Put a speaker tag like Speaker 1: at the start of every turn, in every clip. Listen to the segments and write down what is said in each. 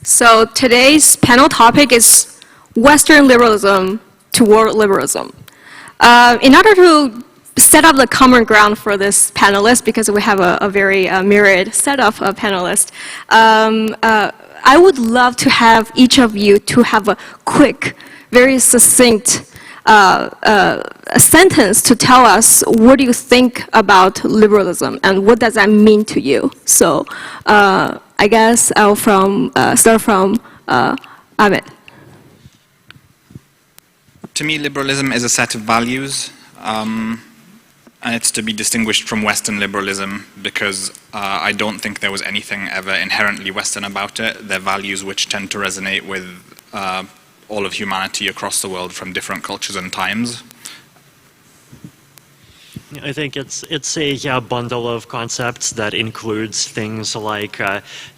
Speaker 1: So today's panel topic is Western liberalism to world liberalism. In order to set up the common ground for this panelist, because we have a very myriad set of panelists, I would love to have each of you to have a quick, very succinct a sentence to tell us what do you think about liberalism and what does that mean to you. So I guess I'll start from Ahmed.
Speaker 2: To me, liberalism is a set of values, and it's to be distinguished from Western liberalism because I don't think there was anything ever inherently Western about it. They're values which tend to resonate with all of humanity across the world from different cultures and times.
Speaker 3: I think it's a bundle of concepts that includes things like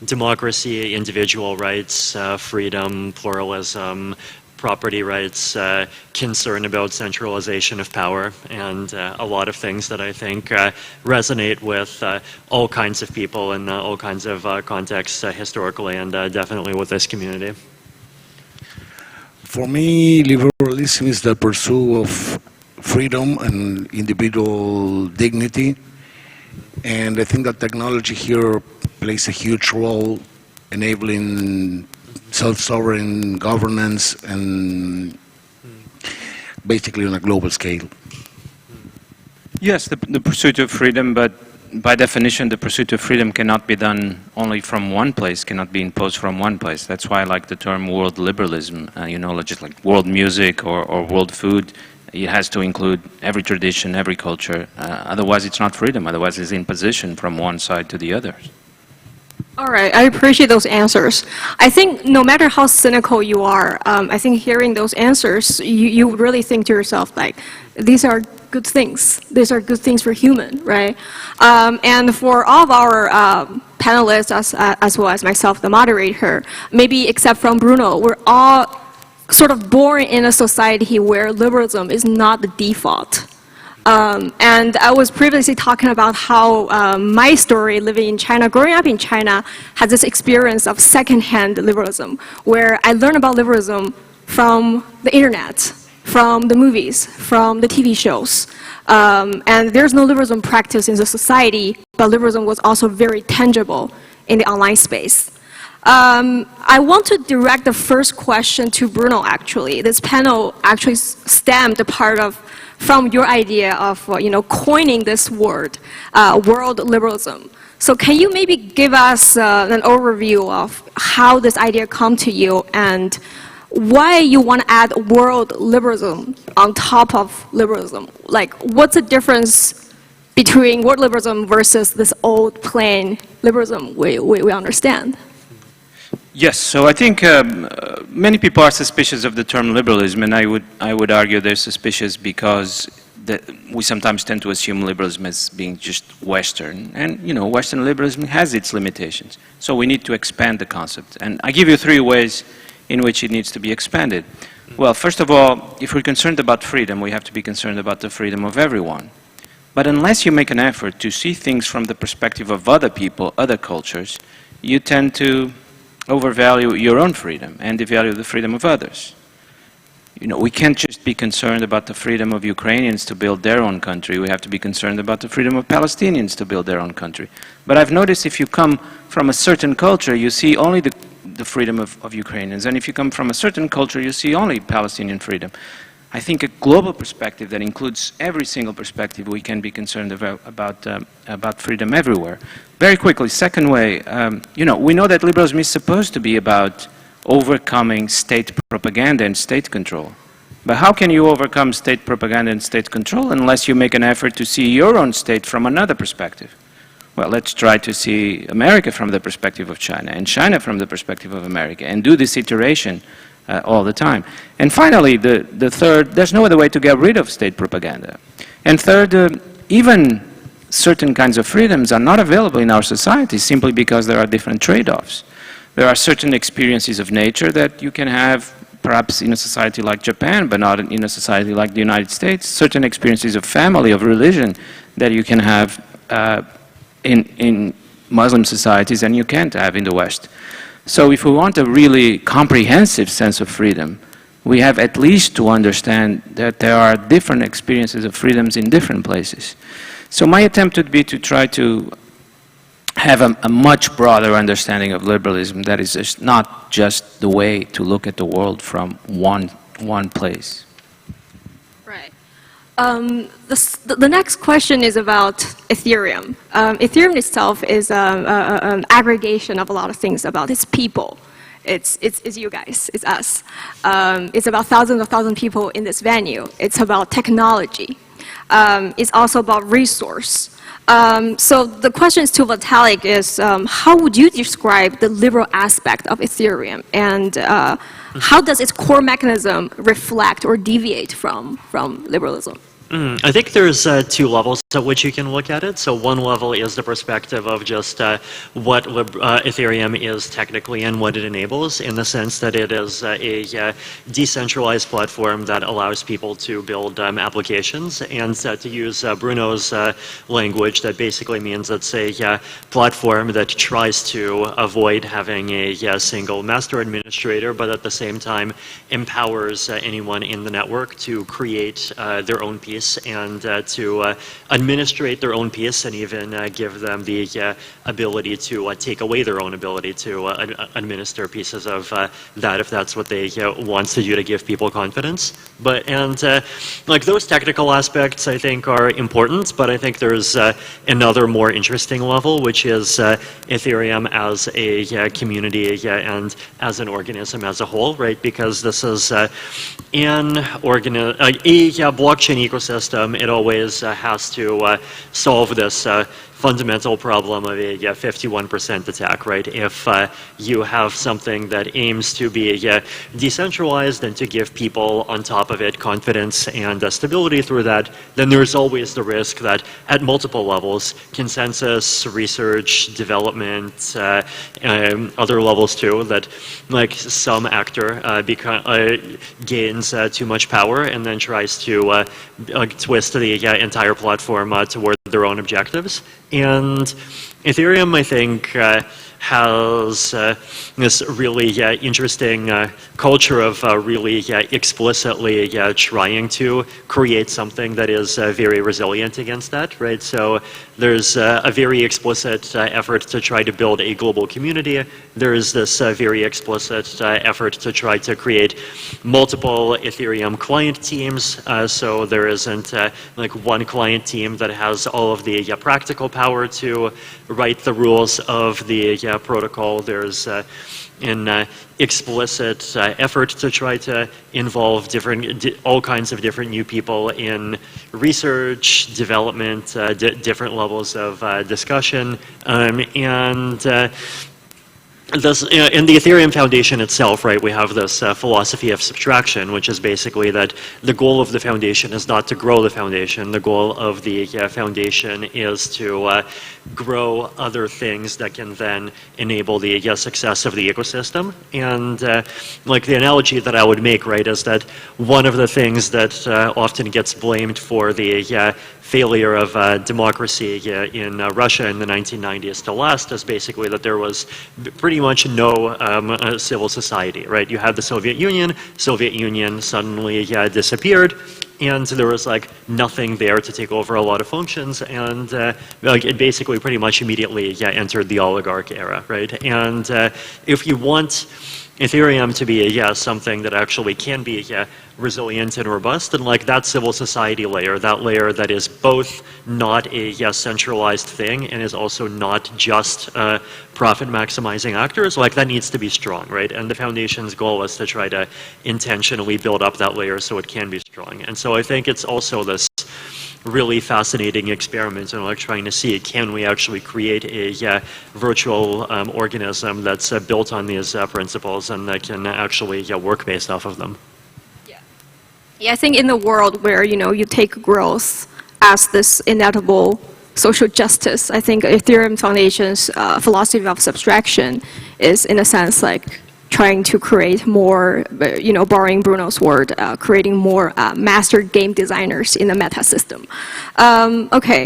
Speaker 3: democracy, individual rights, freedom, pluralism, property rights, concern about centralization of power, and a lot of things that I think resonate with all kinds of people in all kinds of contexts historically and definitely with this community.
Speaker 4: For me, liberalism is the pursuit of freedom and individual dignity, and I think that technology here plays a huge role enabling self-sovereign governance and basically on a global scale.
Speaker 5: Yes, the pursuit of freedom, but by definition the pursuit of freedom cannot be done only from one place, cannot be imposed from one place. That's why I like the term world liberalism, you know, just like world music or world food. It has to include every tradition, every culture, otherwise it's not freedom, otherwise it's imposition from one side to the other.
Speaker 1: All right, I appreciate those answers. I think no matter how cynical you are, I think hearing those answers, you really think to yourself, like, these are good things. These are good things for human, right? And for all of our panelists, as well as myself, the moderator, maybe except from Bruno, we're all sort of born in a society where liberalism is not the default. And I was previously talking about how my story living in China, growing up in China, has this experience of secondhand liberalism, where I learned about liberalism from the internet, from the movies, from the TV shows. And there's no liberalism practice in the society, but liberalism was also very tangible in the online space. I want to direct the first question to Bruno, actually. This panel actually stemmed from your idea of coining this word, world liberalism. So can you maybe give us an overview of how this idea came to you and why you want to add world liberalism on top of liberalism? Like, what's the difference between world liberalism versus this old plain liberalism we understand?
Speaker 5: Yes, so I think many people are suspicious of the term liberalism, and I would argue they're suspicious because we sometimes tend to assume liberalism as being just Western, and Western liberalism has its limitations. So we need to expand the concept, and I give you 3 ways in which it needs to be expanded. Well, first of all, if we're concerned about freedom, we have to be concerned about the freedom of everyone. But unless you make an effort to see things from the perspective of other people, other cultures, you tend to overvalue your own freedom and devalue the freedom of others. We can't just be concerned about the freedom of Ukrainians to build their own country. We have to be concerned about the freedom of Palestinians to build their own country. But I've noticed if you come from a certain culture, you see only the freedom of Ukrainians. And if you come from a certain culture, you see only Palestinian freedom. I think a global perspective that includes every single perspective, we can be concerned about freedom everywhere. Very quickly, second way, we know that liberalism is supposed to be about overcoming state propaganda and state control. But how can you overcome state propaganda and state control unless you make an effort to see your own state from another perspective? Well, let's try to see America from the perspective of China and China from the perspective of America and do this iteration all the time. And finally, the third, there's no other way to get rid of state propaganda. And third, even certain kinds of freedoms are not available in our society simply because there are different trade-offs. There are certain experiences of nature that you can have perhaps in a society like Japan, but not in a society like the United States. Certain experiences of family, of religion that you can have in Muslim societies and you can't have in the West. So if we want a really comprehensive sense of freedom, we have at least to understand that there are different experiences of freedoms in different places. So my attempt would be to try to have a much broader understanding of liberalism that is just not just the way to look at the world from one place.
Speaker 1: Right. The next question is about Ethereum. Ethereum itself is an aggregation of a lot of things about its people. It's you guys, it's us. It's about thousands of people in this venue. It's about technology. It's also about resource. So the question to Vitalik is, how would you describe the liberal aspect of Ethereum, and how does its core mechanism reflect or deviate from liberalism?
Speaker 3: I think there's two levels at which you can look at it. So one level is the perspective of just what Ethereum is technically and what it enables, in the sense that it is a decentralized platform that allows people to build applications. And to use Bruno's language, that basically means it's a platform that tries to avoid having a single master administrator, but at the same time empowers anyone in the network to create their own piece and to administrate their own piece, and even give them the ability to take away their own ability to administer pieces of that, if that's what they want to do to give people confidence. But like those technical aspects, I think, are important, but I think there's another more interesting level, which is Ethereum as a community and as an organism as a whole, right? Because this is a blockchain ecosystem. It always has to solve this fundamental problem of a 51% attack, right? If you have something that aims to be decentralized and to give people on top of it confidence and stability through that, then there's always the risk that at multiple levels, consensus, research, development, other levels too, that like some actor gains too much power and then tries to twist the entire platform toward their own objectives. And Ethereum, I think, has this really interesting culture of really explicitly trying to create something that is very resilient against that, right? So there's a very explicit effort to try to build a global community. There's this very explicit effort to try to create multiple Ethereum client teams. So there isn't like one client team that has all of the practical power to write the rules of the protocol. There's an explicit effort to try to involve all kinds of different new people in research, development, different levels of discussion, and this, in the Ethereum Foundation itself, right, we have this philosophy of subtraction, which is basically that the goal of the foundation is not to grow the foundation. The goal of the foundation is to grow other things that can then enable the success of the ecosystem. And like the analogy that I would make, right, is that one of the things that often gets blamed for the failure of democracy in Russia in the 1990s to last is basically that there was pretty much no civil society, right? You had the Soviet Union suddenly disappeared, and there was like nothing there to take over a lot of functions, and like it basically pretty much immediately entered the oligarch era, right? And if you want Ethereum to be something that actually can be resilient and robust, and like that civil society layer, that layer that is both not a centralized thing and is also not just profit maximizing actors, like that needs to be strong, right? And the foundation's goal is to try to intentionally build up that layer so it can be strong. And so I think it's also this really fascinating experiment in like trying to see, can we actually create a virtual organism that's built on these principles and that can actually work based off of them.
Speaker 1: Yeah, I think in the world where, you take growth as this inevitable social justice, I think Ethereum Foundation's philosophy of subtraction is, in a sense, like trying to create more, borrowing Bruno's word, creating more master game designers in the meta system. Okay.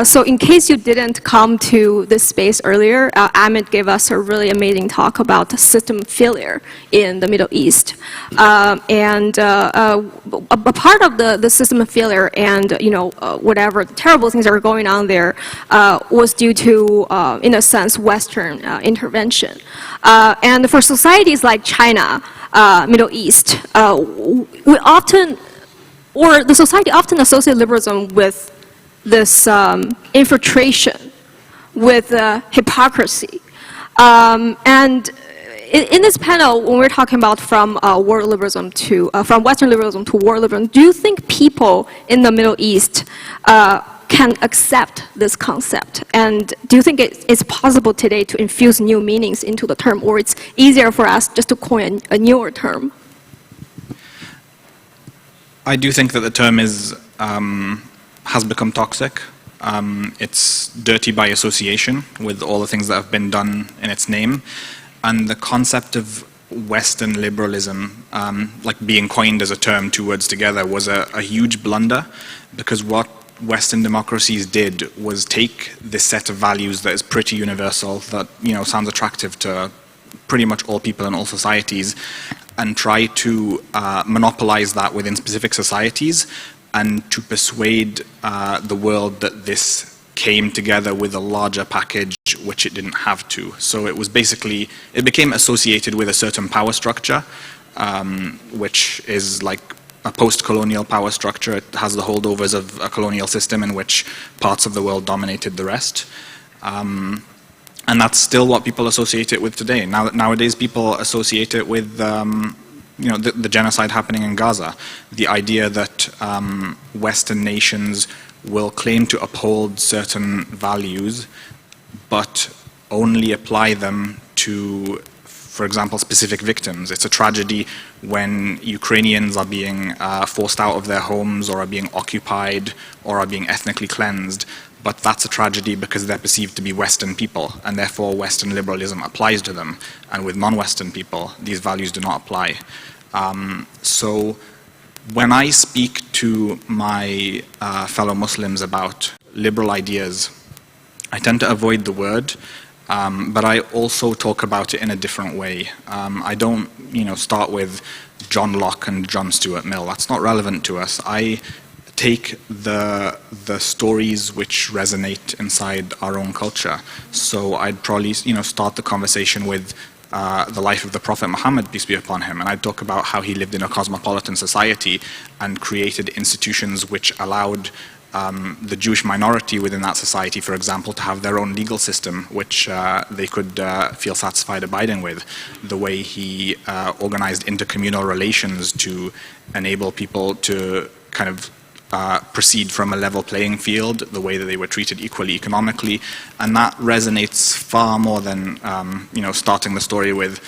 Speaker 1: So in case you didn't come to this space earlier, Ahmed gave us a really amazing talk about system failure in the Middle East. And a part of the system of failure and, whatever terrible things are going on there was due to, in a sense, Western intervention. And for societies like China, Middle East, we often, or the society often associates liberalism with this infiltration, with hypocrisy. And in this panel, when we're talking about from world liberalism to, from Western liberalism to world liberalism, do you think people in the Middle East can accept this concept? And do you think it's possible today to infuse new meanings into the term, or it's easier for us just to coin a newer term?
Speaker 2: I do think that the term is has become toxic. It's dirty by association with all the things that have been done in its name. And the concept of Western liberalism, like being coined as a term, two words together, was a huge blunder, because what Western democracies did was take this set of values that is pretty universal, that sounds attractive to pretty much all people in all societies, and try to monopolize that within specific societies, and to persuade the world that this came together with a larger package which it didn't have to. So it was basically, it became associated with a certain power structure, which is like a post-colonial power structure. It has the holdovers of a colonial system in which parts of the world dominated the rest. And that's still what people associate it with today. Nowadays people associate it with the genocide happening in Gaza. The idea that Western nations will claim to uphold certain values, but only apply them to, for example, specific victims. It's a tragedy when Ukrainians are being forced out of their homes, or are being occupied, or are being ethnically cleansed. But that's a tragedy because they're perceived to be Western people, and therefore Western liberalism applies to them. And with non-Western people, these values do not apply. So when I speak to my fellow Muslims about liberal ideas, I tend to avoid the word, but I also talk about it in a different way. I don't, start with John Locke and John Stuart Mill. That's not relevant to us. I take the stories which resonate inside our own culture. So I'd probably, start the conversation with the life of the Prophet Muhammad, peace be upon him, and I'd talk about how he lived in a cosmopolitan society and created institutions which allowed the Jewish minority within that society, for example, to have their own legal system, which they could feel satisfied abiding with. The way he organized intercommunal relations to enable people to kind of proceed from a level playing field, the way that they were treated equally economically, and that resonates far more than starting the story with,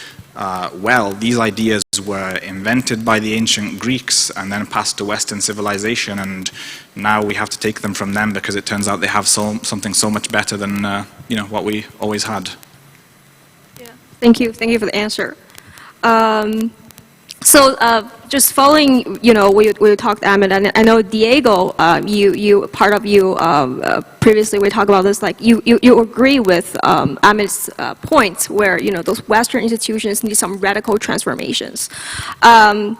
Speaker 2: well, these ideas were invented by the ancient Greeks and then passed to Western civilization, and now we have to take them from them because it turns out they have something so much better than what we always had.
Speaker 1: Yeah. Thank you for the answer. So just following, we talked, Ahmed, and I know Diego, previously we talked about this, like you agree with Ahmed's points where, those Western institutions need some radical transformations. Why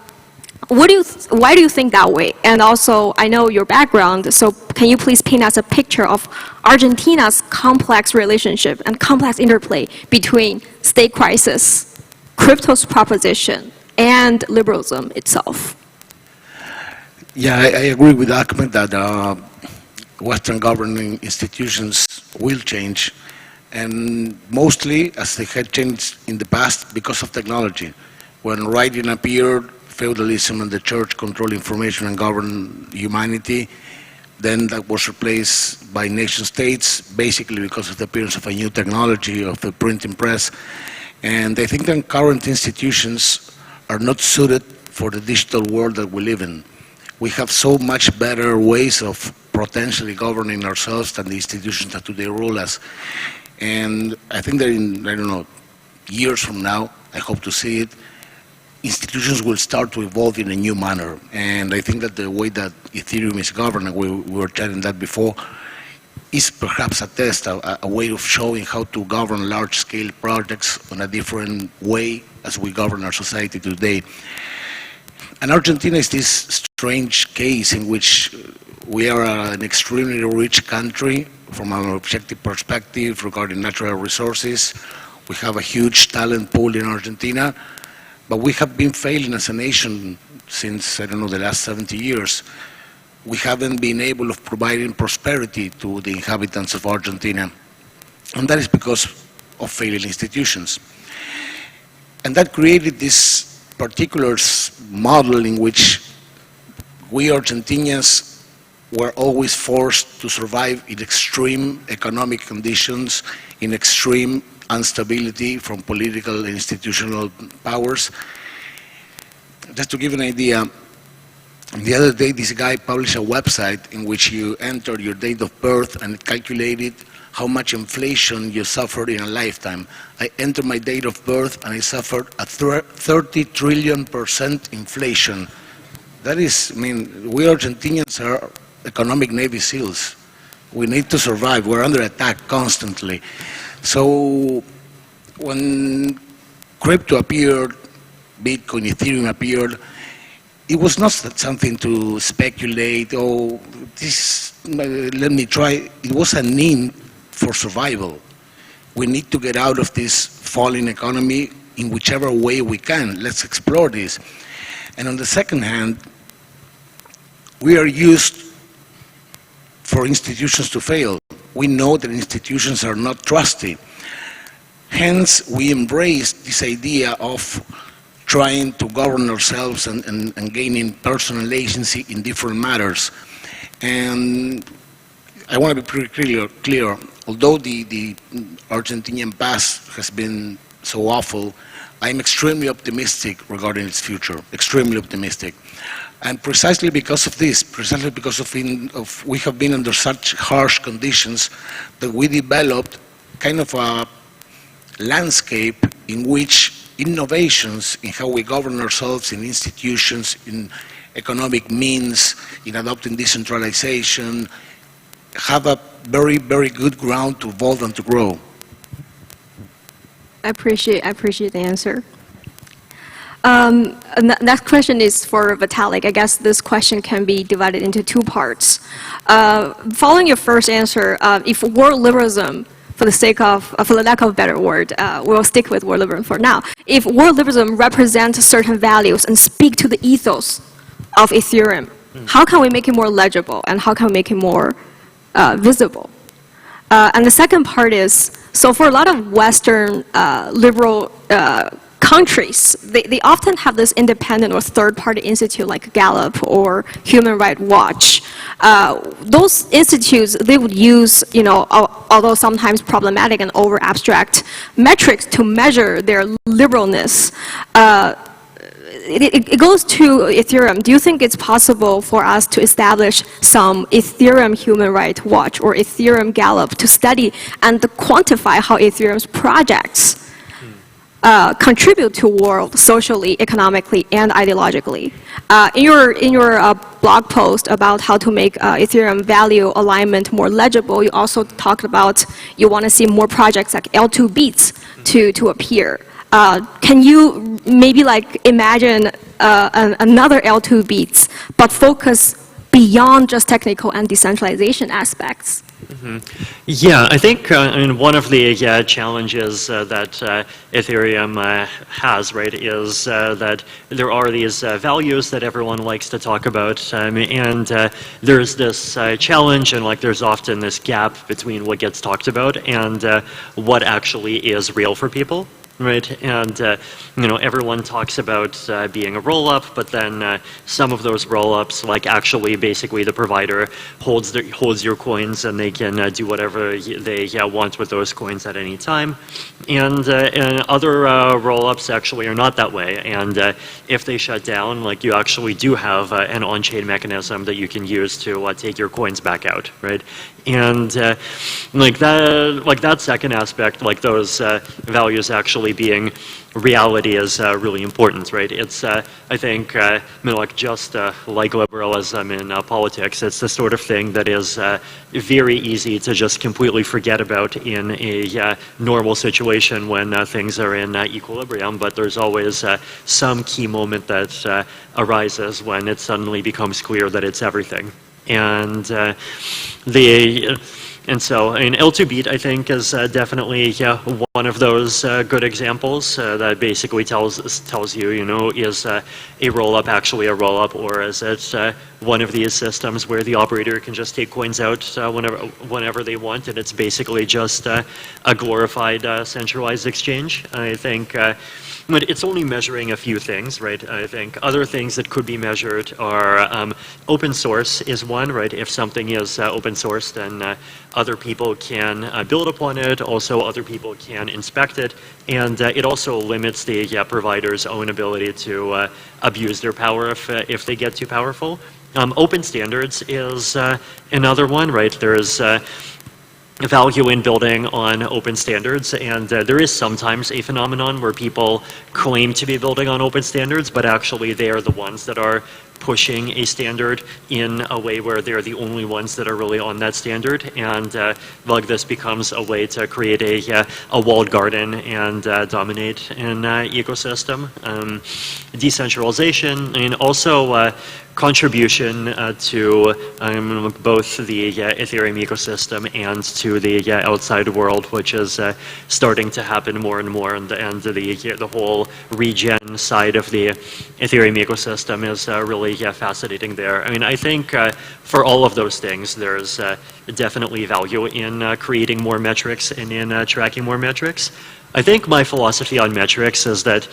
Speaker 1: do you think that way? And also, I know your background, so can you please paint us a picture of Argentina's complex relationship and complex interplay between state crisis, crypto's proposition, and liberalism itself?
Speaker 4: Yeah, I agree with Ahmed that Western governing institutions will change, and mostly, as they had changed in the past, because of technology. When writing appeared, feudalism and the church controlled information and governed humanity. Then that was replaced by nation states, basically because of the appearance of a new technology, of the printing press. And I think that current institutions are not suited for the digital world that we live in. We have so much better ways of potentially governing ourselves than the institutions that today rule us. And I think that in, years from now, I hope to see it, institutions will start to evolve in a new manner. And I think that the way that Ethereum is governed, and we were chatting that before, is perhaps a test, a way of showing how to govern large-scale projects in a different way as we govern our society today. And Argentina is this strange case in which we are an extremely rich country from an objective perspective regarding natural resources. We have a huge talent pool in Argentina, but we have been failing as a nation since, I don't know, the last 70 years. We haven't been able of providing prosperity to the inhabitants of Argentina. And that is because of failing institutions. And that created this particular model in which we Argentinians were always forced to survive in extreme economic conditions, in extreme instability from political and institutional powers. Just to give an idea, the other day this guy published a website in which you enter your date of birth and it calculated how much inflation you suffered in a lifetime. I entered my date of birth and I suffered a 30 trillion% inflation. That is, I mean, we Argentinians are economic Navy SEALs. We need to survive. We're under attack constantly. So when crypto appeared, Bitcoin, Ethereum appeared, it was not something to speculate, oh, this, let me try. It was a need for survival. We need to get out of this falling economy in whichever way we can. Let's explore this. And on the second hand, we are used for institutions to fail. We know that institutions are not trusty. Hence, we embrace this idea of trying to govern ourselves and gaining personal agency in different matters. And I want to be pretty clear. Although the Argentinian past has been so awful, I'm extremely optimistic regarding its future, extremely optimistic. And precisely because of this, precisely because of we have been under such harsh conditions that we developed kind of a landscape in which innovations in how we govern ourselves in institutions, in economic means, in adopting decentralization, have a very, very good ground to evolve and to grow.
Speaker 1: I appreciate the answer. Next question is for Vitalik. I guess this question can be divided into two parts. Following your first answer, if world liberalism, for the lack of a better word, we'll stick with world liberalism for now. If world liberalism represents certain values and speak to the ethos of Ethereum, how can we make it more legible and how can we make it more visible? And the second part is, so for a lot of Western liberal countries, they often have this independent or third-party institute like Gallup or Human Rights Watch. Those institutes, they would use, you know, although sometimes problematic and over-abstract metrics to measure their liberalness. It goes to Ethereum. Do you think it's possible for us to establish some Ethereum Human Rights Watch or Ethereum Gallup to study and to quantify how Ethereum's projects contribute to world socially, economically, and ideologically? In your blog post about how to make Ethereum value alignment more legible, you also talked about you want to see more projects like L2 Beats to appear. Can you maybe like imagine another L2 Beats, but focus beyond just technical and decentralization aspects?
Speaker 3: Yeah, I think I mean, one of the challenges that Ethereum has, right, is that there are these values that everyone likes to talk about, and there's this challenge, and like there's often this gap between what gets talked about and what actually is real for people. Right, and you know, everyone talks about being a roll-up, but then some of those roll-ups, like actually, basically, the provider holds your coins, and they can do whatever they want with those coins at any time. And other roll-ups actually are not that way. And if they shut down, like you actually do have an on-chain mechanism that you can use to take your coins back out, right? And like that second aspect, like those values actually actually being reality is really important, right? It's, I think, like just like liberalism in politics, it's the sort of thing that is very easy to just completely forget about in a normal situation when things are in equilibrium, but there's always some key moment that arises when it suddenly becomes clear that it's everything. And and so, I mean, L2Beat, I think, is definitely one of those good examples that basically tells you, you know, is a rollup actually a rollup, or is it one of these systems where the operator can just take coins out whenever they want, and it's basically just a glorified centralized exchange. I think. But it's only measuring a few things, right? I think other things that could be measured are open source is one, right? If something is open source, then other people can build upon it. Also, other people can inspect it. And it also limits the provider's own ability to abuse their power if they get too powerful. Open standards is another one, right? There's value in building on open standards, and there is sometimes a phenomenon where people claim to be building on open standards, but actually they are the ones that are pushing a standard in a way where they're the only ones that are really on that standard, and like this becomes a way to create a walled garden and dominate an ecosystem. Decentralization, and also contribution to both the Ethereum ecosystem and to the outside world, which is starting to happen more and more, and the whole regen side of the Ethereum ecosystem is really fascinating there. I mean, I think for all of those things, there's definitely value in creating more metrics and in tracking more metrics. I think my philosophy on metrics is that,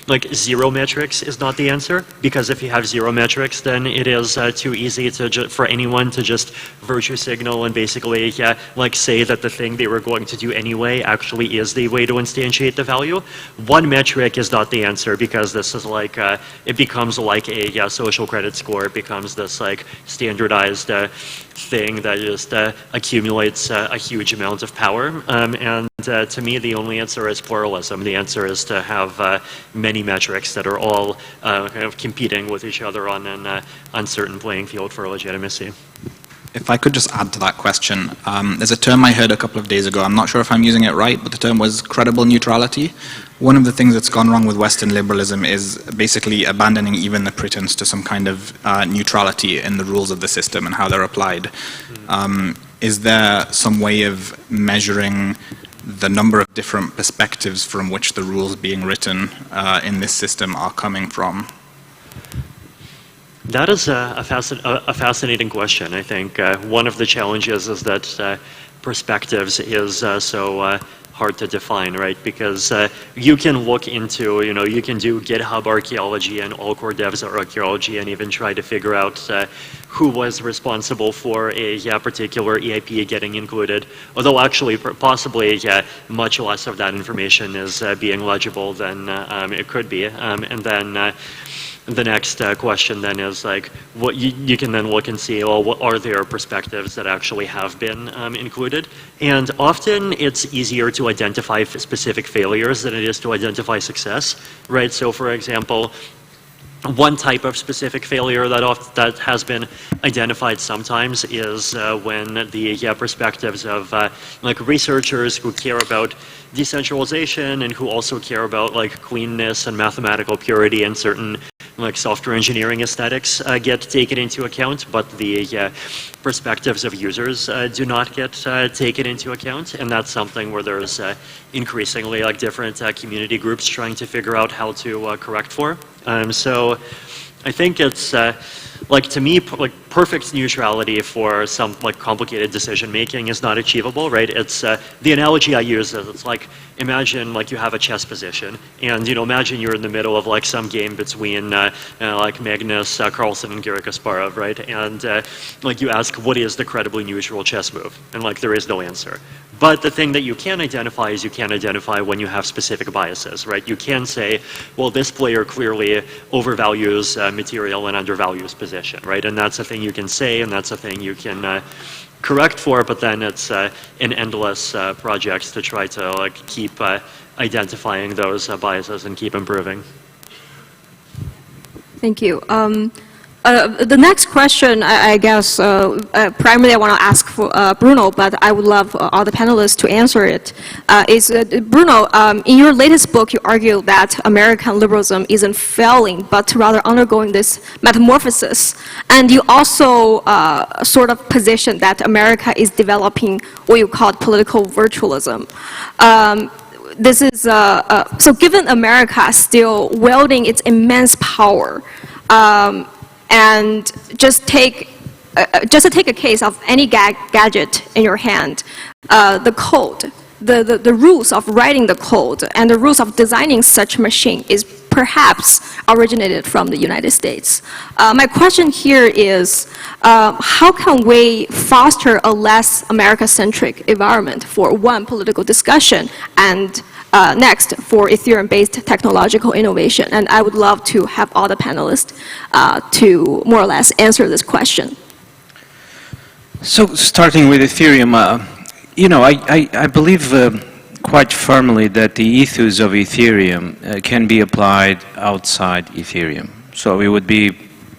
Speaker 3: like, zero metrics is not the answer, because if you have zero metrics, then it is too easy for anyone to just virtue signal and basically, like, say that the thing they were going to do anyway actually is the way to instantiate the value. One metric is not the answer, because this is like, it becomes like a social credit score. It becomes this, like, standardized thing that just accumulates a huge amount of power. And to me, the only answer is pluralism. The answer is to have many metrics that are all kind of competing with each other on an uncertain playing field for legitimacy.
Speaker 2: If I could just add to that question, there's a term I heard a couple of days ago. I'm not sure if I'm using it right, but the term was credible neutrality. One of the things that's gone wrong with Western liberalism is basically abandoning even the pretense to some kind of neutrality in the rules of the system and how they're applied. Is there some way of measuring the number of different perspectives from which the rules being written in this system are coming from?
Speaker 3: That is a fascinating question. I think one of the challenges is that perspectives is so hard to define, right? Because you can look into, you can do GitHub archaeology and all core devs archaeology and even try to figure out who was responsible for a particular EIP getting included. Although actually, possibly, much less of that information is being legible than it could be. And then the next question then is like, what you can then look and see, well, what are there perspectives that actually have been included? And often it's easier to identify specific failures than it is to identify success, right? So for example, one type of specific failure that has been identified sometimes is when the perspectives of like researchers who care about decentralization and who also care about like cleanness and mathematical purity and certain like software engineering aesthetics get taken into account, but the perspectives of users do not get taken into account, and that's something where there's increasingly like different community groups trying to figure out how to correct for. So I think it's like, to me, like perfect neutrality for some like complicated decision making is not achievable, right? It's the analogy I use is it's like, imagine like you have a chess position, and imagine you're in the middle of like some game between like Magnus Carlsen and Garry Kasparov, right? And like you ask, what is the credibly neutral chess move? And like there is no answer. But the thing that you can identify is you can identify when you have specific biases, right? You can say, well, this player clearly overvalues material and undervalues position, right? And that's a thing you can say, and that's a thing you can correct for, but then it's an endless project to try to like keep identifying those biases and keep improving.
Speaker 1: Thank you. The next question, I guess, primarily I want to ask for Bruno, but I would love all the panelists to answer it. Bruno, in your latest book, you argue that American liberalism isn't failing, but rather undergoing this metamorphosis. And you also sort of position that America is developing what you call political virtualism. This is, so given America still wielding its immense power, and just to take a case of any gadget in your hand, the code, the rules of writing the code and the rules of designing such machine is perhaps originated from the United States. My question here is, how can we foster a less America-centric environment for one, political discussion, and next, for Ethereum-based technological innovation? And I would love to have all the panelists to more or less answer this question.
Speaker 5: So starting with Ethereum, I believe quite firmly that the ethos of Ethereum can be applied outside Ethereum. So it would be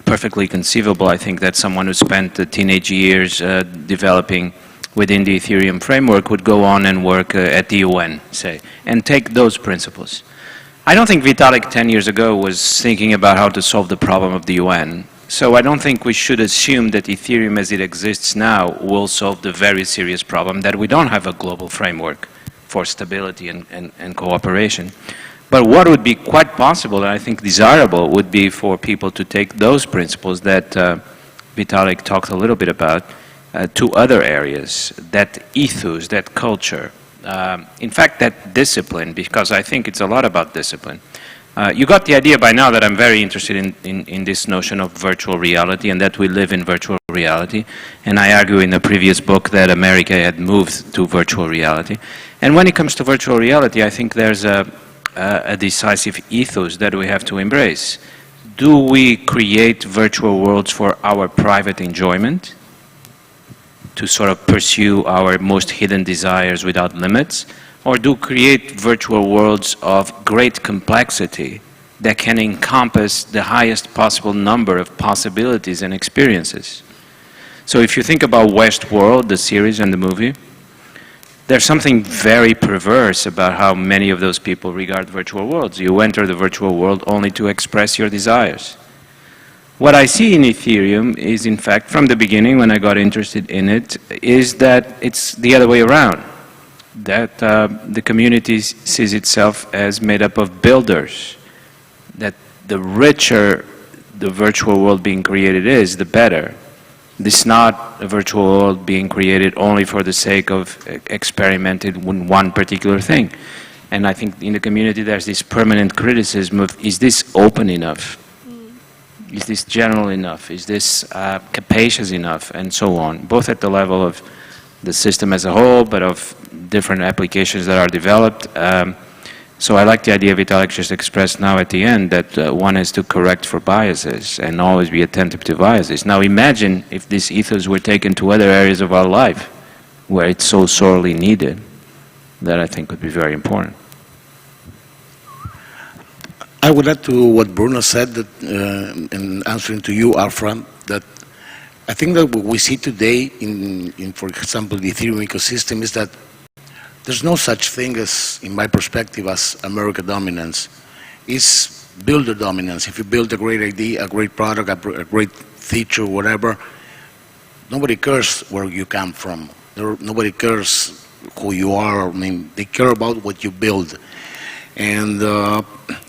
Speaker 5: perfectly conceivable, I think, that someone who spent the teenage years developing within the Ethereum framework would go on and work at the UN, say, and take those principles. I don't think Vitalik 10 years ago was thinking about how to solve the problem of the UN. So I don't think we should assume that Ethereum as it exists now will solve the very serious problem that we don't have a global framework for stability and cooperation. But what would be quite possible, and I think desirable, would be for people to take those principles that Vitalik talked a little bit about to other areas, that ethos, that culture, in fact that discipline, because I think it's a lot about discipline. You got the idea by now that I'm very interested in this notion of virtual reality and that we live in virtual reality. And I argue in the previous book that America had moved to virtual reality. And when it comes to virtual reality, I think there's a decisive ethos that we have to embrace. Do we create virtual worlds for our private enjoyment, to sort of pursue our most hidden desires without limits? Or do create virtual worlds of great complexity that can encompass the highest possible number of possibilities and experiences? So if you think about Westworld, the series and the movie, there's something very perverse about how many of those people regard virtual worlds. You enter the virtual world only to express your desires. What I see in Ethereum is, in fact, from the beginning when I got interested in it, is that it's the other way around. That the community sees itself as made up of builders, that the richer the virtual world being created is, the better. This is not a virtual world being created only for the sake of experimenting with one particular thing. And I think in the community there's this permanent criticism of, is this open enough? Is this general enough? Is this capacious enough? And so on, both at the level of the system as a whole, but of different applications that are developed. So I like the idea Vitalik just expressed now at the end, that one has to correct for biases and always be attentive to biases. Now imagine if this ethos were taken to other areas of our life where it's so sorely needed. That I think would be very important.
Speaker 4: I would add to what Bruno said, that, in answering to you, Afra, that I think that what we see today in, for example, the Ethereum ecosystem is that there's no such thing as, in my perspective, as America dominance. It's builder dominance. If you build a great idea, a great product, a great feature, whatever, nobody cares where you come from. Nobody cares who you are. I mean, they care about what you build. And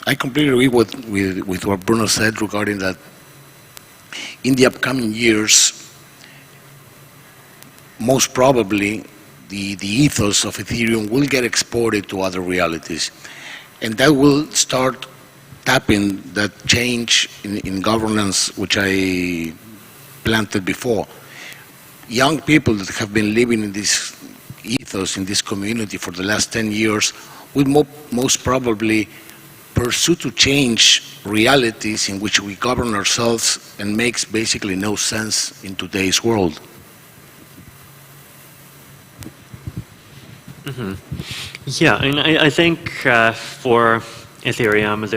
Speaker 4: I completely agree with what Bruno said regarding that. In the upcoming years, most probably, the ethos of Ethereum will get exported to other realities. And that will start tapping that change in governance, which I planted before. Young people that have been living in this ethos, in this community for the last 10 years, will most probably pursue to change realities in which we govern ourselves and makes basically no sense in today's world.
Speaker 3: Yeah, and I think for Ethereum,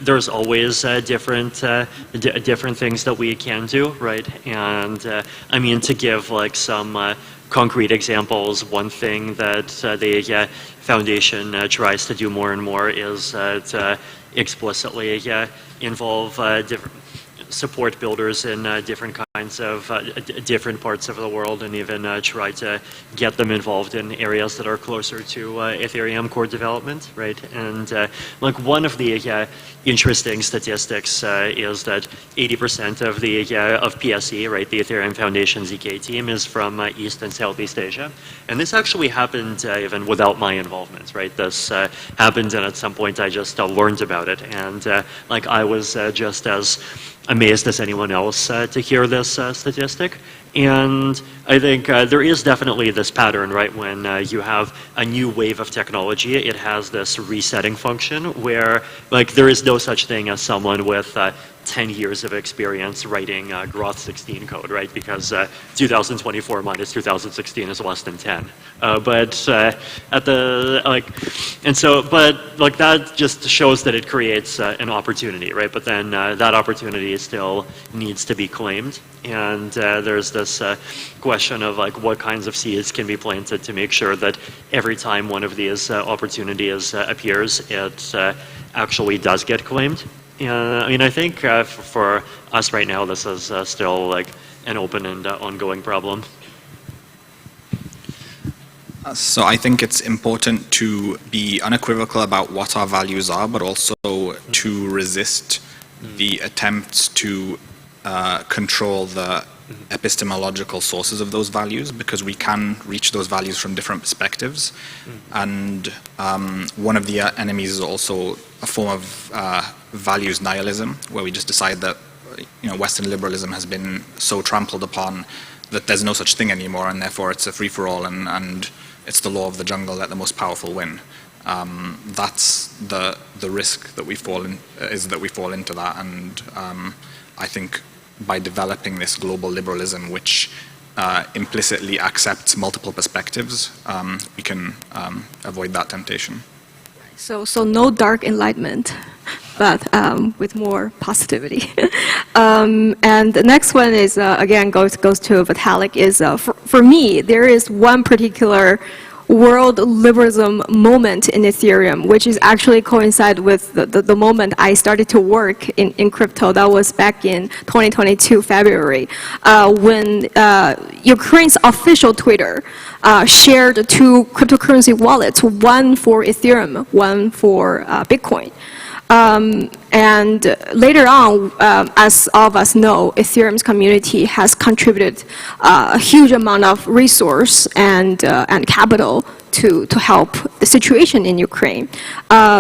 Speaker 3: there's always different things that we can do, right? And I mean, to give like some concrete examples, one thing that the foundation tries to do more and more is to explicitly involve support builders in different kinds of different parts of the world, and even try to get them involved in areas that are closer to Ethereum core development, right? And like one of the interesting statistics is that 80% of the of PSE, right, the Ethereum Foundation ZK team, is from East and Southeast Asia, and this actually happened even without my involvement, right? This happened, and at some point I just learned about it, and like I was just as amazed as anyone else to hear this statistic. And I think there is definitely this pattern, right? When you have a new wave of technology, it has this resetting function where like there is no such thing as someone with 10 years of experience writing Groth 16 code, right? Because 2024 minus 2016 is less than 10. But at the, like, and so, but like that just shows that it creates an opportunity, right? But then that opportunity still needs to be claimed. And there's this question of like what kinds of seeds can be planted to make sure that every time one of these opportunities appears, it actually does get claimed. I mean, I think for us right now, this is still like an open and ongoing problem.
Speaker 2: So I think it's important to be unequivocal about what our values are, but also to resist the attempts to control the epistemological sources of those values, because we can reach those values from different perspectives. And one of the enemies is also a form of values nihilism, where we just decide that Western liberalism has been so trampled upon that there's no such thing anymore, and therefore it's a free-for-all, and it's the law of the jungle, let the most powerful win. That's the risk that we fall in, is that we fall into that, and I think by developing this global liberalism, which implicitly accepts multiple perspectives, we can avoid that temptation.
Speaker 1: So no dark enlightenment, but with more positivity. And the next one is, again, goes to Vitalik, is for me, there is one particular world liberalism moment in Ethereum, which is actually coincide with the moment I started to work in crypto. That was back in 2022, February, when Ukraine's official Twitter shared two cryptocurrency wallets, one for Ethereum, one for Bitcoin. And later on, as all of us know, Ethereum's community has contributed a huge amount of resource and capital to help the situation in Ukraine.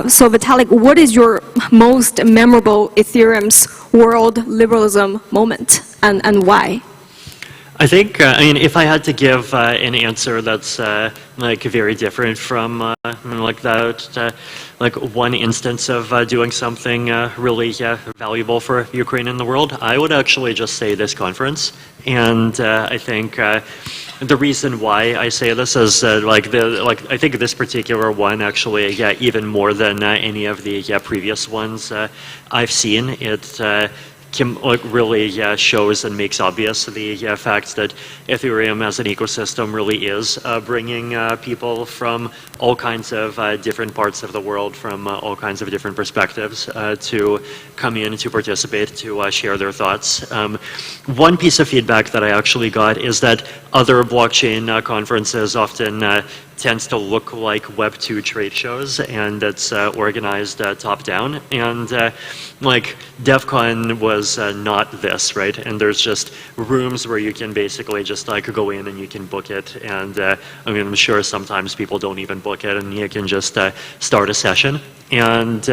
Speaker 1: So Vitalik, what is your most memorable Ethereum's world liberalism moment, and why?
Speaker 3: I think, I mean, if I had to give an answer that's like very different from like that, like one instance of doing something really valuable for Ukraine and the world, I would actually just say this conference. And I think the reason why I say this is I think this particular one actually, even more than any of the previous ones I've seen, it really shows and makes obvious the fact that Ethereum as an ecosystem really is bringing people from all kinds of different parts of the world, from all kinds of different perspectives to come in, to participate, to share their thoughts. One piece of feedback that I actually got is that other blockchain conferences often tends to look like Web2 trade shows, and it's organized top-down. And like Devcon was not this, right? And there's just rooms where you can basically just like go in and you can book it. And I mean, I'm sure sometimes people don't even book it, and you can just start a session. And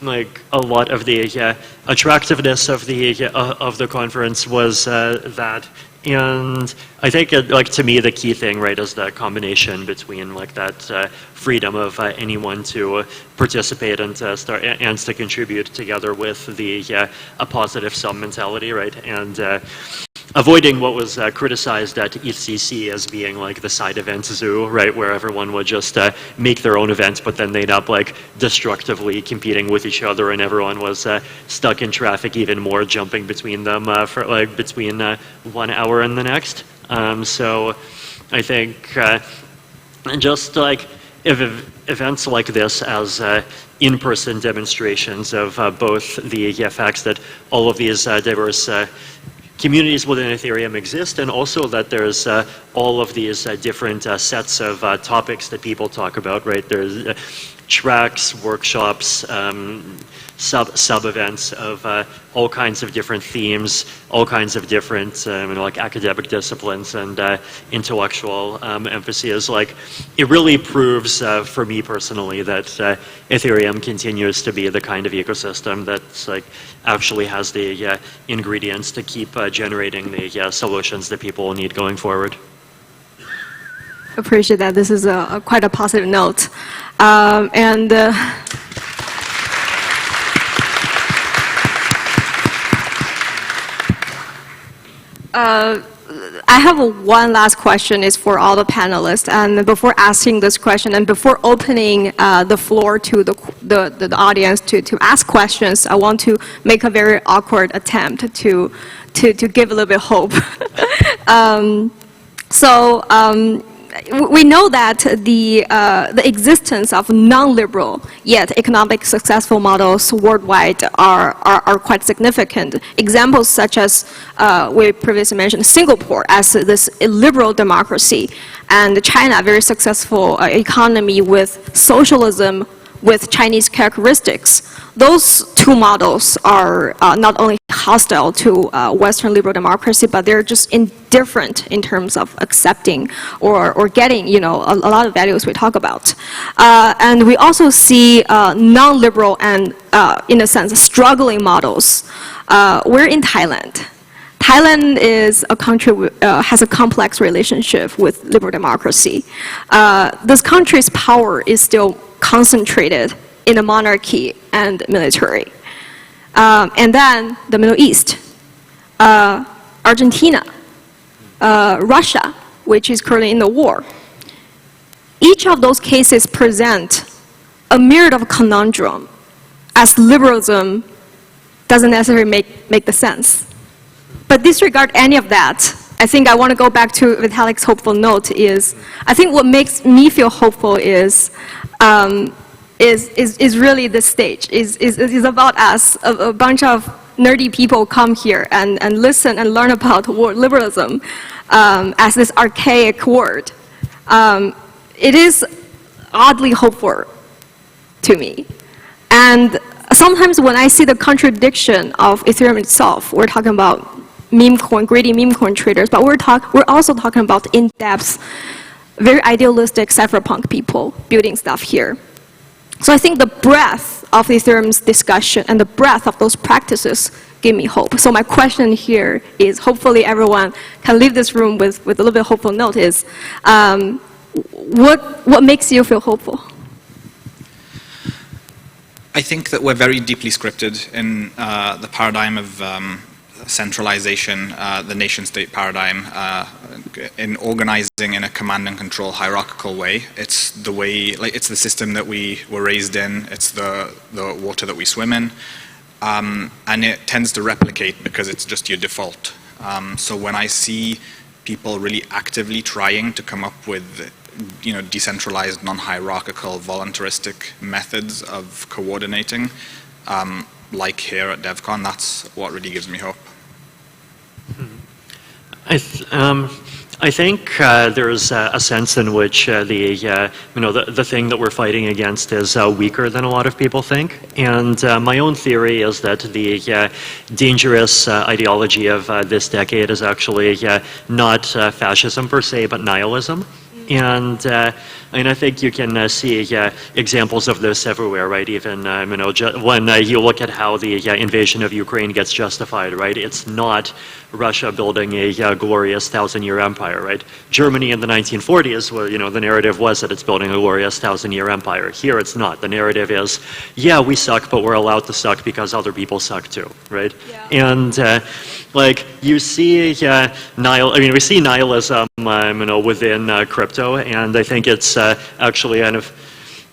Speaker 3: like a lot of the attractiveness of the conference was that. And I think, like, to me, the key thing, right, is the combination between, like, that freedom of anyone to participate and to start and to contribute, together with the a positive sum mentality, right? And avoiding what was criticized at ETHCC as being like the side event zoo, right, where everyone would just make their own events, but then they'd up like destructively competing with each other, and everyone was stuck in traffic even more, jumping between them for like between 1 hour and the next. So I think just like if events like this as in-person demonstrations of both the facts that all of these diverse communities within Ethereum exist, and also that there's all of these different sets of topics that people talk about, right? There's tracks, workshops, sub-events of all kinds of different themes, all kinds of different like academic disciplines and intellectual emphases. Like, it really proves for me personally that Ethereum continues to be the kind of ecosystem that's like actually has the ingredients to keep generating the solutions that people need going forward.
Speaker 1: Appreciate that. This is quite a positive note. I have one last question is for all the panelists, and before asking this question and before opening the floor to the audience to ask questions, I want to make a very awkward attempt to give a little bit of hope. We know that the existence of non-liberal yet economic successful models worldwide are quite significant. Examples such as we previously mentioned Singapore as this liberal democracy, and China, a very successful economy with socialism with Chinese characteristics. Those two models are not only hostile to Western liberal democracy, but they're just indifferent in terms of accepting or getting, a lot of values we talk about. And we also see non-liberal and, in a sense, struggling models. We're in Thailand. Thailand is a country has a complex relationship with liberal democracy. This country's power is still concentrated in the monarchy and military. And then the Middle East, Argentina, Russia, which is currently in the war. Each of those cases present a myriad of conundrum, as liberalism doesn't necessarily make the sense. But disregard any of that. I think I want to go back to Vitalik's hopeful note is, I think what makes me feel hopeful is really this stage, is about us, a bunch of nerdy people come here and listen and learn about liberalism as this archaic word. It is oddly hopeful to me. And sometimes when I see the contradiction of Ethereum itself, we're talking about meme coin, greedy meme coin traders, but we're also talking about in-depth, very idealistic cypherpunk people building stuff here. So I think the breadth of Ethereum's discussion and the breadth of those practices give me hope. So my question here is, hopefully everyone can leave this room with a little bit hopeful note is, what makes you feel hopeful?
Speaker 2: I think that we're very deeply scripted in the paradigm of centralization, the nation-state paradigm, in organizing in a command and control hierarchical way. It's the way, it's the system that we were raised in. It's the water that we swim in, and it tends to replicate because it's just your default. So when I see people really actively trying to come up with, decentralized, non-hierarchical, voluntaristic methods of coordinating, like here at Devcon, that's what really gives me hope.
Speaker 3: I think there's a sense in which the thing that we're fighting against is weaker than a lot of people think. And my own theory is that the dangerous ideology of this decade is actually not fascism per se, but nihilism. And I think you can see examples of this everywhere, right? Even when you look at how the invasion of Ukraine gets justified, right? It's not Russia building a glorious 1,000-year empire, right? Germany in the 1940s, well, the narrative was that it's building a glorious 1,000-year empire. Here it's not. The narrative is, yeah, we suck, but we're allowed to suck because other people suck too, right? Yeah. And like you see, we see nihilism, within crypto, and I think it's actually kind of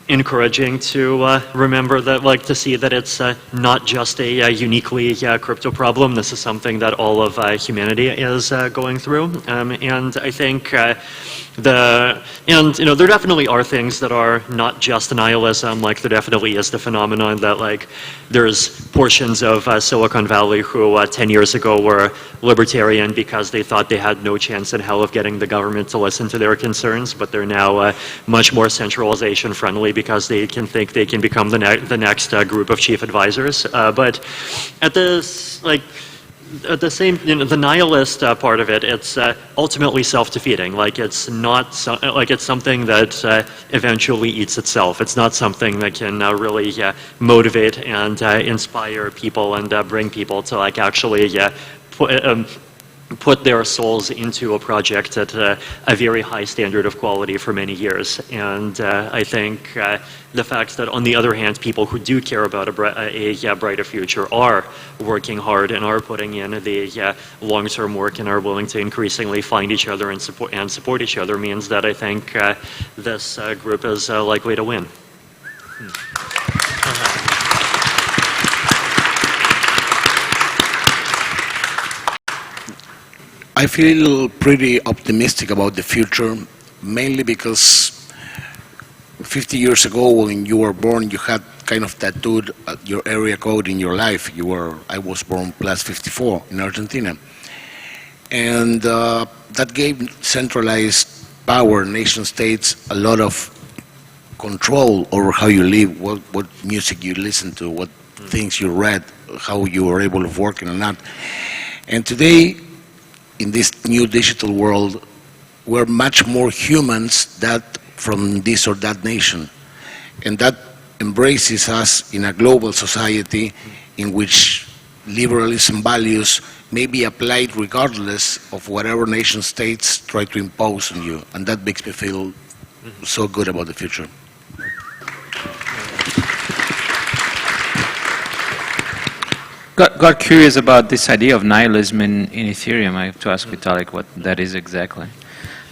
Speaker 3: encouraging to remember that, to see that it's not just a uniquely crypto problem. This is something that all of humanity is going through, and I think there definitely are things that are not just nihilism. Like there definitely is the phenomenon that there's portions of Silicon Valley who 10 years ago were libertarian because they thought they had no chance in hell of getting the government to listen to their concerns, but they're now much more centralization friendly because they can think they can become the next group of chief advisors. But at this, at the same, the nihilist part of it, it's ultimately self-defeating. It's not it's something that eventually eats itself. It's not something that can really motivate and inspire people and bring people to actually put their souls into a project at a very high standard of quality for many years. And I think the fact that, on the other hand, people who do care about a brighter future are working hard and are putting in the long-term work and are willing to increasingly find each other and support each other means that I think this group is likely to win.
Speaker 4: I feel pretty optimistic about the future, mainly because 50 years ago when you were born, you had kind of tattooed your area code in your life. I was born plus 54 in Argentina. And that gave centralized power, nation states, a lot of control over how you live, what music you listen to, what things you read, how you were able to work or not. And today, in this new digital world, we're much more humans than from this or that nation. And that embraces us in a global society in which liberalism values may be applied regardless of whatever nation states try to impose on you. And that makes me feel so good about the future.
Speaker 5: Got curious about this idea of nihilism in Ethereum. I have to ask Vitalik what that is exactly.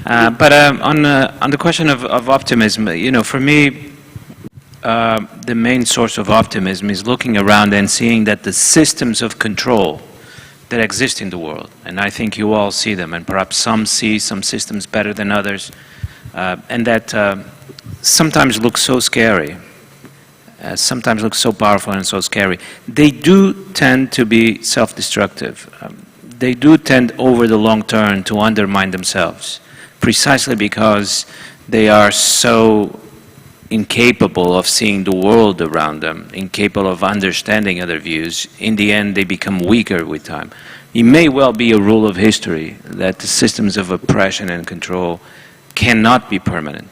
Speaker 5: But on the question of optimism, for me, the main source of optimism is looking around and seeing that the systems of control that exist in the world, and I think you all see them, and perhaps some see some systems better than others, and that sometimes look so scary. Sometimes look so powerful and so scary. They do tend to be self-destructive. They do tend over the long term to undermine themselves, precisely because they are so incapable of seeing the world around them, incapable of understanding other views. In the end, they become weaker with time. It may well be a rule of history that the systems of oppression and control cannot be permanent.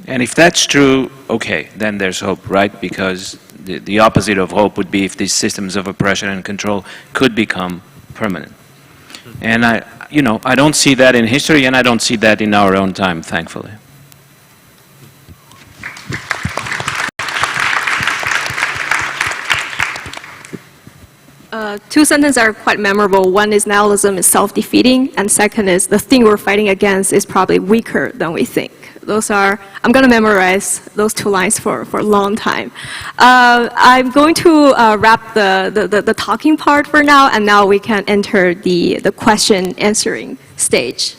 Speaker 5: And if that's true, okay, then there's hope, right? Because the opposite of hope would be if these systems of oppression and control could become permanent. And I don't see that in history, and I don't see that in our own time, thankfully.
Speaker 1: Two sentences are quite memorable. One is nihilism is self-defeating, and second is the thing we're fighting against is probably weaker than we think. Those are, I'm going to memorize those two lines for a long time. I'm going to wrap the talking part for now, and now we can enter the question answering stage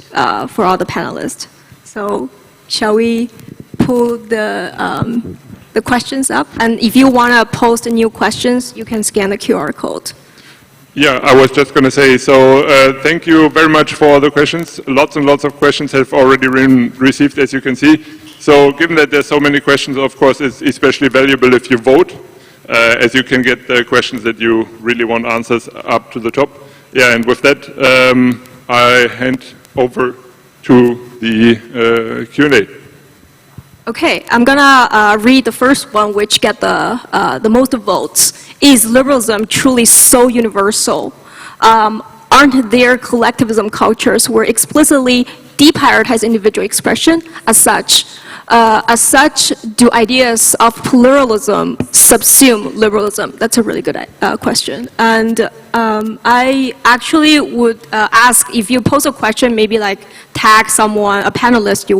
Speaker 1: for all the panelists. So shall we pull the questions up? And if you want to post new questions, you can scan the QR code.
Speaker 6: Yeah, I was just going to say, so thank you very much for the questions. Lots and lots of questions have already been received, as you can see. So given that there's so many questions, of course, it's especially valuable if you vote, as you can get the questions that you really want answers up to the top. Yeah, and with that, I hand over to the Q&A.
Speaker 1: Okay, I'm gonna read the first one, which get the most votes. Is liberalism truly so universal? Aren't there collectivism cultures where explicitly deprioritize individual expression? As such, do ideas of pluralism subsume liberalism? That's a really good question. And I actually would ask, if you pose a question, maybe like tag someone, a panelist you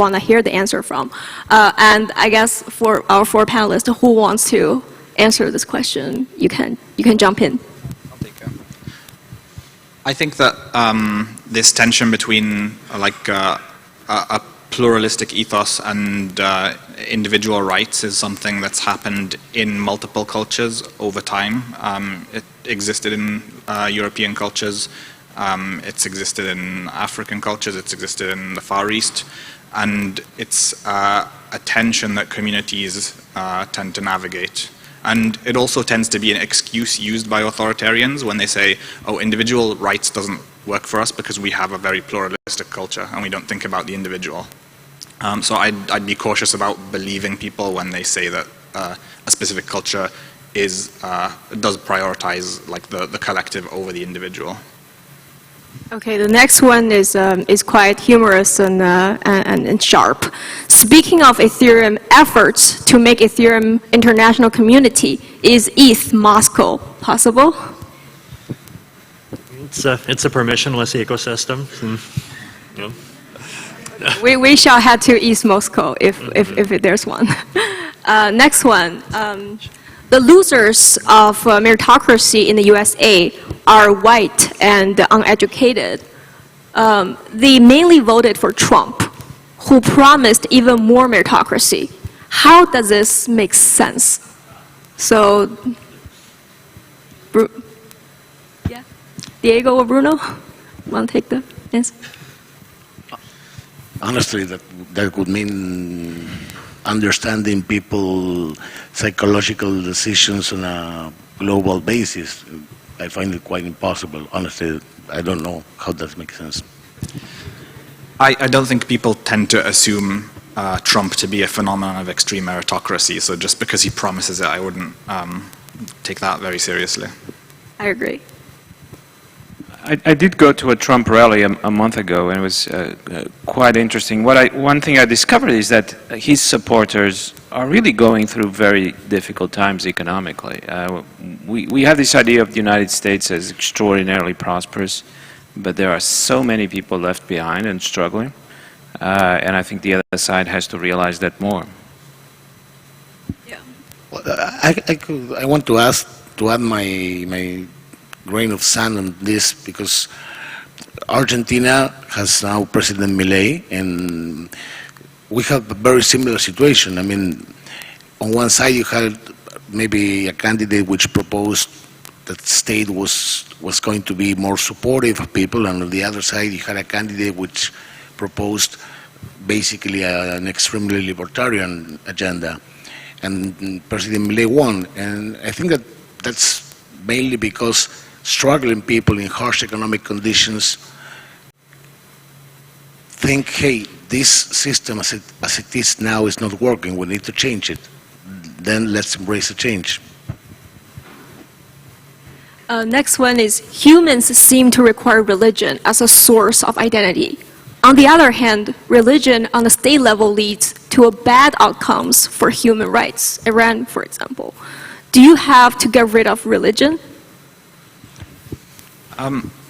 Speaker 1: wanna hear the answer from. And I guess for our four panelists, who wants to answer this question, you can jump in.
Speaker 2: I'll take it. I think that this tension between a pluralistic ethos and individual rights is something that's happened in multiple cultures over time. It existed in European cultures, it's existed in African cultures, it's existed in the Far East, and it's a tension that communities tend to navigate. And it also tends to be an excuse used by authoritarians when they say, oh, individual rights doesn't work for us because we have a very pluralistic culture and we don't think about the individual. So I'd be cautious about believing people when they say that a specific culture does prioritize like the collective over the individual.
Speaker 1: Okay, the next one is quite humorous and sharp. Speaking of Ethereum efforts to make Ethereum international community, is ETH Moscow possible?
Speaker 3: It's a permissionless ecosystem. Yeah.
Speaker 1: We shall head to East Moscow if there's one. Next one. The losers of meritocracy in the USA are white and uneducated. They mainly voted for Trump, who promised even more meritocracy. How does this make sense? So, yeah, Diego or Bruno, want to take the answer?
Speaker 4: Honestly, that would mean understanding people's psychological decisions on a global basis. I find it quite impossible. Honestly, I don't know how that makes sense.
Speaker 2: I don't think people tend to assume Trump to be a phenomenon of extreme meritocracy, so just because he promises it, I wouldn't take that very seriously.
Speaker 1: I agree.
Speaker 5: I did go to a Trump rally a month ago, and it was quite interesting. One thing I discovered is that his supporters are really going through very difficult times economically. We have this idea of the United States as extraordinarily prosperous, but there are so many people left behind and struggling, and I think the other side has to realize that more.
Speaker 1: Yeah.
Speaker 4: Well, I want to add my grain of sand on this, because Argentina has now President Milei, and we have a very similar situation. I mean, on one side you had maybe a candidate which proposed that state was going to be more supportive of people, and on the other side you had a candidate which proposed basically an extremely libertarian agenda, and President Milei won. And I think that's mainly because struggling people in harsh economic conditions think, hey, this system as it is now is not working, we need to change it. Then let's embrace the change.
Speaker 1: Next one is, humans seem to require religion as a source of identity. On the other hand, religion on the state level leads to bad outcomes for human rights. Iran, for example. Do you have to get rid of religion?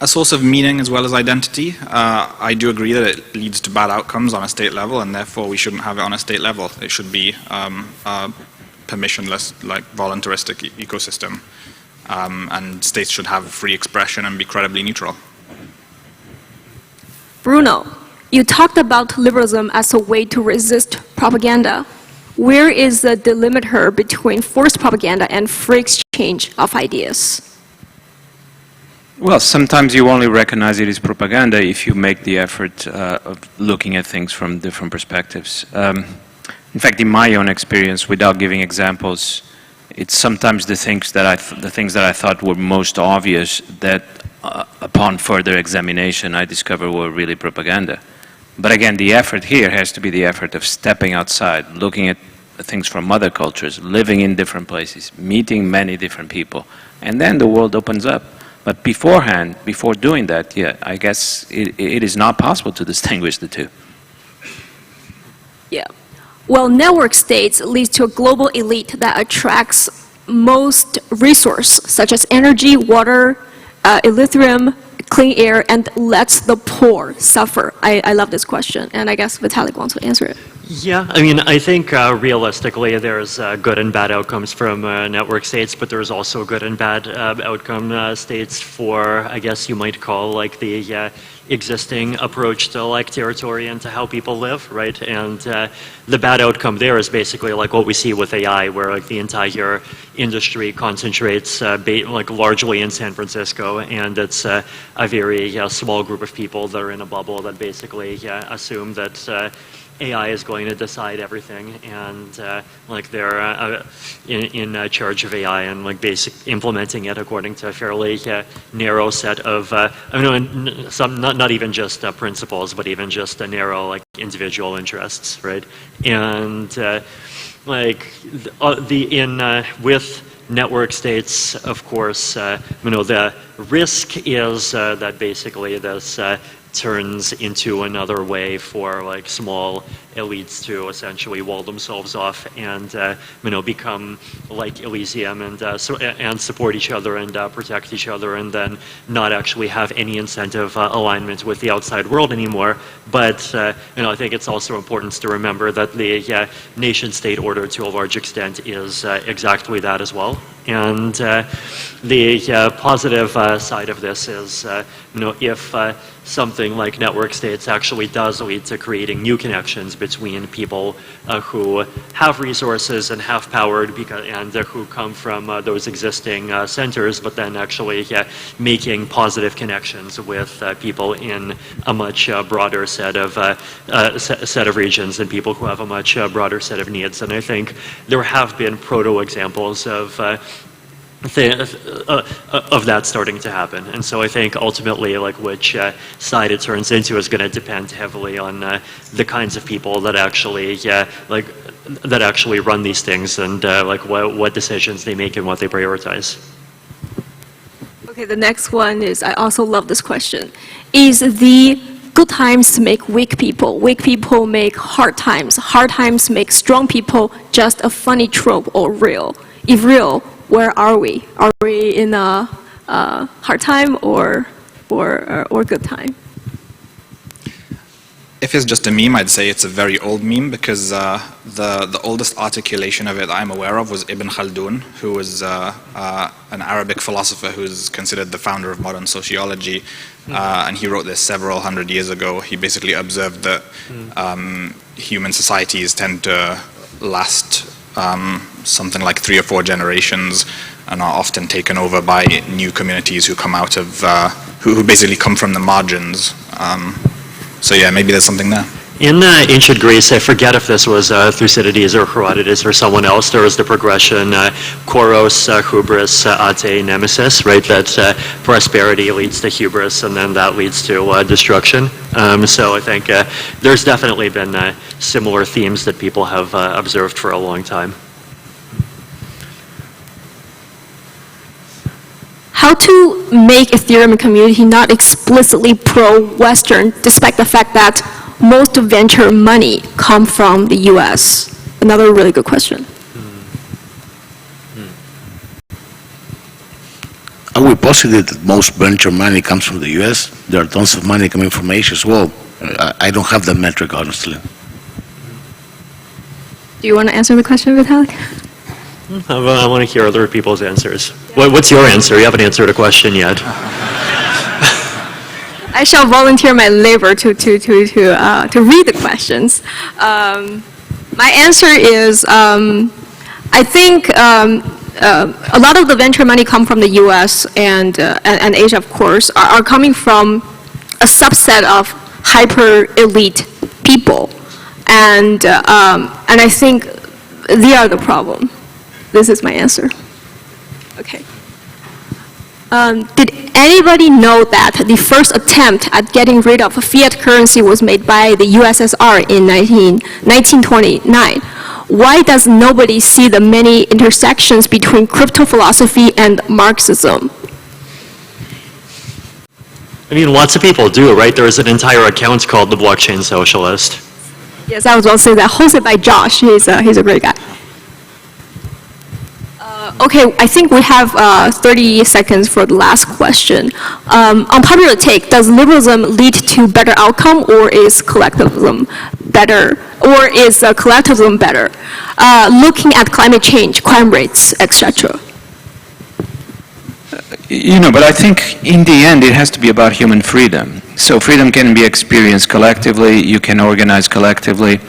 Speaker 2: A source of meaning as well as identity. I do agree that it leads to bad outcomes on a state level, and therefore we shouldn't have it on a state level. It should be a permissionless, like voluntaristic ecosystem, and states should have free expression and be credibly neutral.
Speaker 1: Bruno, you talked about liberalism as a way to resist propaganda. Where is the delimiter between forced propaganda and free exchange of ideas?
Speaker 5: Well, sometimes you only recognize it as propaganda if you make the effort of looking at things from different perspectives. In fact, in my own experience, without giving examples, it's sometimes the things that I thought were most obvious that upon further examination, I discovered were really propaganda. But again, the effort here has to be the effort of stepping outside, looking at things from other cultures, living in different places, meeting many different people, and then the world opens up. But beforehand, before doing that, yeah, I guess it is not possible to distinguish the two.
Speaker 1: Yeah. Well, network states leads to a global elite that attracts most resources, such as energy, water, Ethereum, clean air, and lets the poor suffer. I love this question, and I guess Vitalik wants to answer it.
Speaker 3: Yeah, I mean, I think realistically there's good and bad outcomes from network states, but there's also good and bad outcome states for, I guess you might call like the existing approach to like territory and to how people live, right? And the bad outcome there is basically like what we see with AI, where like the entire industry concentrates like largely in San Francisco, and it's a very small group of people that are in a bubble that basically assume that AI is going to decide everything, and like they're in charge of AI and like implementing it according to a fairly narrow set of, not even just principles, but even just a narrow like individual interests, right? And with network states, of course, the risk is that basically this turns into another way for like small elites to essentially wall themselves off and become like Elysium and support each other and protect each other, and then not actually have any incentive alignment with the outside world anymore. But I think it's also important to remember that the nation-state order to a large extent is exactly that as well. And the positive side of this is if something like network states actually does lead to creating new connections between people who have resources and have power and who come from those existing centers, but then actually making positive connections with people in a much broader set of regions and people who have a much broader set of needs. And I think there have been proto-examples of that starting to happen. And so I think ultimately like which side it turns into is going to depend heavily on the kinds of people that actually that actually run these things and like what decisions they make and what they prioritize.
Speaker 1: Okay, the next one is, I also love this question. Is the good times make weak people make hard times make strong people just a funny trope or real? If real, where are we? Are we in a hard time or good time?
Speaker 2: If it's just a meme, I'd say it's a very old meme, because the oldest articulation of it I'm aware of was Ibn Khaldun, who was an Arabic philosopher who's considered the founder of modern sociology, and he wrote this several hundred years ago. He basically observed that human societies tend to last something like 3 or 4 generations and are often taken over by new communities who come out of, who basically come from the margins. So yeah, maybe there's something there.
Speaker 3: In ancient Greece, I forget if this was Thucydides or Herodotus or someone else, there was the progression Koros, hubris, ate, nemesis, right? That prosperity leads to hubris, and then that leads to destruction. So I think there's definitely been similar themes that people have observed for a long time.
Speaker 1: How to make Ethereum community not explicitly pro-Western, despite the fact that most venture money come from the US? Another really good question.
Speaker 4: I would posit that most venture money comes from the US. There are tons of money coming from Asia as well. I don't have that metric, honestly.
Speaker 1: Do you want to answer the question, Vitalik?
Speaker 3: I want to hear other people's answers. What's your answer? You haven't answered a question yet.
Speaker 1: I shall volunteer my labor to read the questions. My answer is, I think a lot of the venture money come from the U.S. and Asia, of course, are coming from a subset of hyper elite people, and I think they are the problem. This is my answer. Okay. Did anybody know that the first attempt at getting rid of fiat currency was made by the USSR in 1929? Why does nobody see the many intersections between crypto philosophy and Marxism?
Speaker 3: I mean, lots of people do, right? There is an entire account called The Blockchain Socialist.
Speaker 1: Yes, I was going to say that, hosted by Josh. He's a great guy. Okay, I think we have 30 seconds for the last question. Unpopular take, does liberalism lead to better outcome, or is collectivism better? Or is collectivism better? Looking at climate change, crime rates, etc.
Speaker 5: But I think in the end it has to be about human freedom. So freedom can be experienced collectively, you can organize collectively.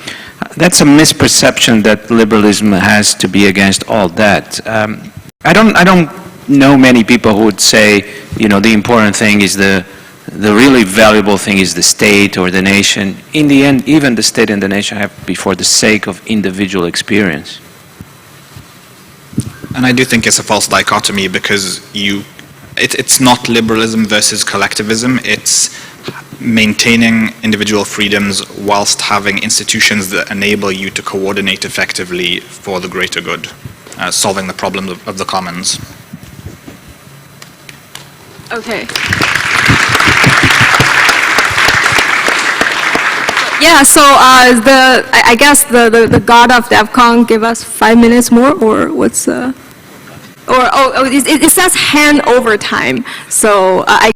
Speaker 5: That's a misperception that liberalism has to be against all that. I don't know many people who would say, the important thing is the really valuable thing is the state or the nation. In the end, even the state and the nation have to be for the sake of individual experience.
Speaker 2: And I do think it's a false dichotomy because it's not liberalism versus collectivism. It's maintaining individual freedoms whilst having institutions that enable you to coordinate effectively for the greater good, solving the problems of the commons.
Speaker 1: Okay. Yeah, so I guess the god of Devcon give us 5 minutes more, or what's it says hand over time, so I